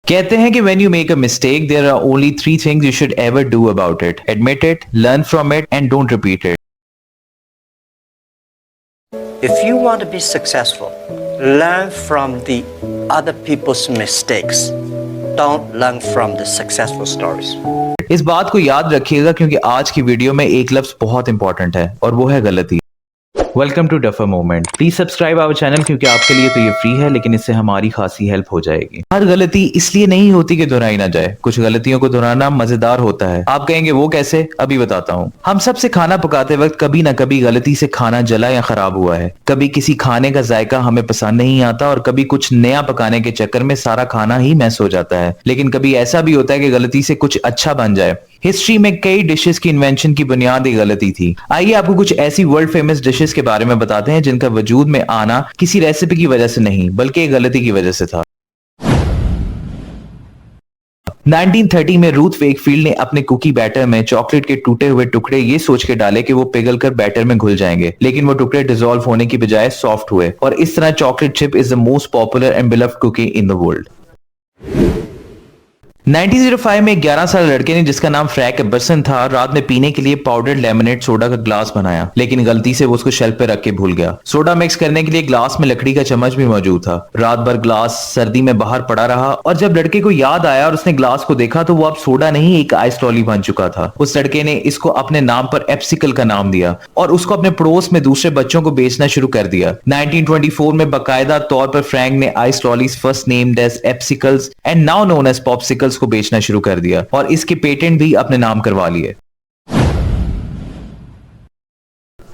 कहते हैं कि when you make a mistake, there are only three things you should ever do about it. Admit it, learn from it, and don't repeat it. If you want to be successful, learn from the other people's mistakes. Don't learn from the successful stories. इस बात को याद रखिएगा क्योंकि आज की video में एक लफ्ज बहुत इंपॉर्टेंट है और वो है गलती। Welcome to duffer moment. Please subscribe our channel क्योंकि आपके लिए तो ये फ्री है, लेकिन इससे हमारी खासी हेल्प हो जाएगी। हर गलती इसलिए नहीं होती कि दोहराई ना जाए, कुछ गलतियों को दोहराना मजेदार होता है। आप कहेंगे वो कैसे? अभी बताता हूँ। हम सबसे खाना पकाते वक्त कभी ना कभी गलती से खाना जला या खराब हुआ है। कभी किसी खाने का जायका हमें पसंद नहीं आता और कभी कुछ नया पकाने के चक्कर में सारा खाना ही मैस हो जाता है। लेकिन कभी ऐसा भी होता है कि गलती से कुछ अच्छा बन जाए। हिस्ट्री में कई डिशेस की इन्वेंशन की बुनियाद एक गलती थी। आइए आपको कुछ ऐसी वर्ल्ड फेमस डिशेस के बारे में बताते हैं जिनका वजूद में आना किसी रेसिपी की वजह से नहीं बल्कि एक गलती की वजह से था। 1930 में रूथ वेकफील्ड ने अपने कुकी बैटर में चॉकलेट के टूटे हुए टुकड़े ये सोच के डाले कि वो पिघलकर बैटर में घुल जाएंगे, लेकिन वो टुकड़े डिसॉल्व होने की बजाय सॉफ्ट हुए और इस तरह chocolate chip is the most popular and beloved cookie in the world. 1905 में एक 11 साल लड़के ने जिसका नाम फ्रैंक एबरसन था, रात में पीने के लिए पाउडर्ड लेमनेड सोडा का ग्लास बनाया, लेकिन गलती से वो उसको शेल्फ पे रख के भूल गया। सोडा मिक्स करने के लिए ग्लास में लकड़ी का चम्मच भी मौजूद था। रात भर ग्लास सर्दी में बाहर पड़ा रहा और जब लड़के को याद आया और उसने ग्लास को देखा तो वो अब सोडा नहीं एक आइस लॉली बन चुका था। उस लड़के ने इसको अपने नाम पर एप्सिकल का नाम दिया और उसको अपने पड़ोस में दूसरे बच्चों को बेचना शुरू कर दिया। 1924 में बाकायदा तौर पर फ्रैंक ने ice lollies first named as epsicles and now known as popsicles को बेचना शुरू कर दिया और इसके पेटेंट भी अपने नाम करवा लिए।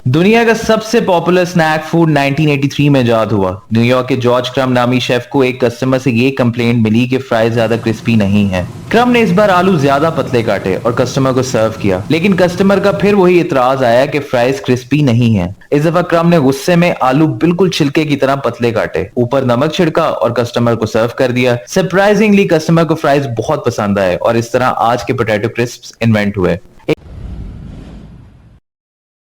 दुनिया का सबसे पॉपुलर स्नैक फूड 1983 में इजाद हुआ। न्यूयॉर्क के जॉर्ज क्रम नामी शेफ को एक कस्टमर से ये कंप्लेंट मिली कि फ्राइज ज्यादा क्रिस्पी नहीं है। क्रम ने इस बार आलू ज्यादा पतले काटे और कस्टमर को सर्व किया, लेकिन कस्टमर का फिर वही इतराज आया कि फ्राइज क्रिस्पी नहीं है। इस दफा क्रम ने गुस्से में आलू बिल्कुल छिलके की तरह पतले काटे, ऊपर नमक छिड़का और कस्टमर को सर्व कर दिया। सरप्राइजिंगली कस्टमर को फ्राइज बहुत पसंद आए और इस तरह आज के पोटैटो क्रिस्प्स इन्वेंट हुए।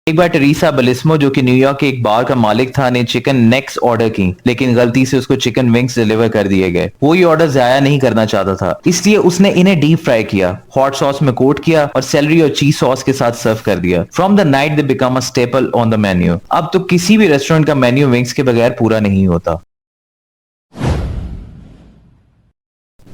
एक बार टेरेसा बेलिस्मो, जो कि न्यूयॉर्क के एक बार का मालिक था, ने चिकन नेक्स ऑर्डर की, लेकिन गलती से उसको चिकन विंग्स डिलीवर कर दिए गए। वो ये ऑर्डर जाया नहीं करना चाहता था, इसलिए उसने इन्हें डीप फ्राई किया, हॉट सॉस में कोट किया और सेलरी और चीज सॉस के साथ सर्व कर दिया। From the night they become a staple on the menu. अब तो किसी भी रेस्टोरेंट का मेन्यू विंग्स के बगैर पूरा नहीं होता।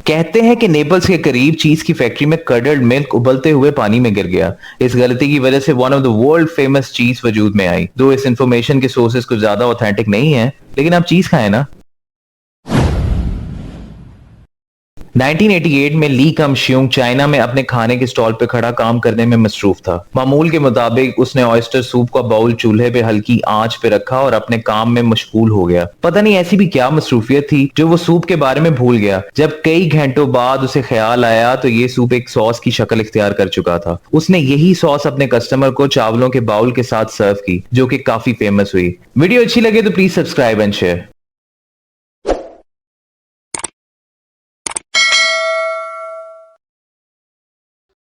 कहते हैं कि नेपल्स के करीब चीज की फैक्ट्री में कर्डल्ड मिल्क उबलते हुए पानी में गिर गया। इस गलती की वजह से one of the world famous चीज वजूद में आई। दो इस इंफॉर्मेशन के सोर्सेस कुछ ज्यादा ऑथेंटिक नहीं है, लेकिन आप चीज खाएं ना। 1988 में ली कम श्यूंग चाइना में अपने खाने के स्टॉल पे खड़ा काम करने में मसरूफ था। मामूल के मुताबिक उसने ऑयस्टर सूप का बाउल चूल्हे पे हल्की आंच पे रखा और अपने काम में मशगूल हो गया। पता नहीं ऐसी भी क्या मसरूफियत थी जो वो सूप के बारे में भूल गया। जब कई घंटों बाद उसे ख्याल आया तो ये सूप एक सॉस की शक्ल इख्तियार कर चुका था। उसने यही सॉस अपने कस्टमर को चावलों के बाउल के साथ सर्व की, जो कि काफी फेमस हुई। वीडियो अच्छी लगे तो प्लीज सब्सक्राइब एंड शेयर।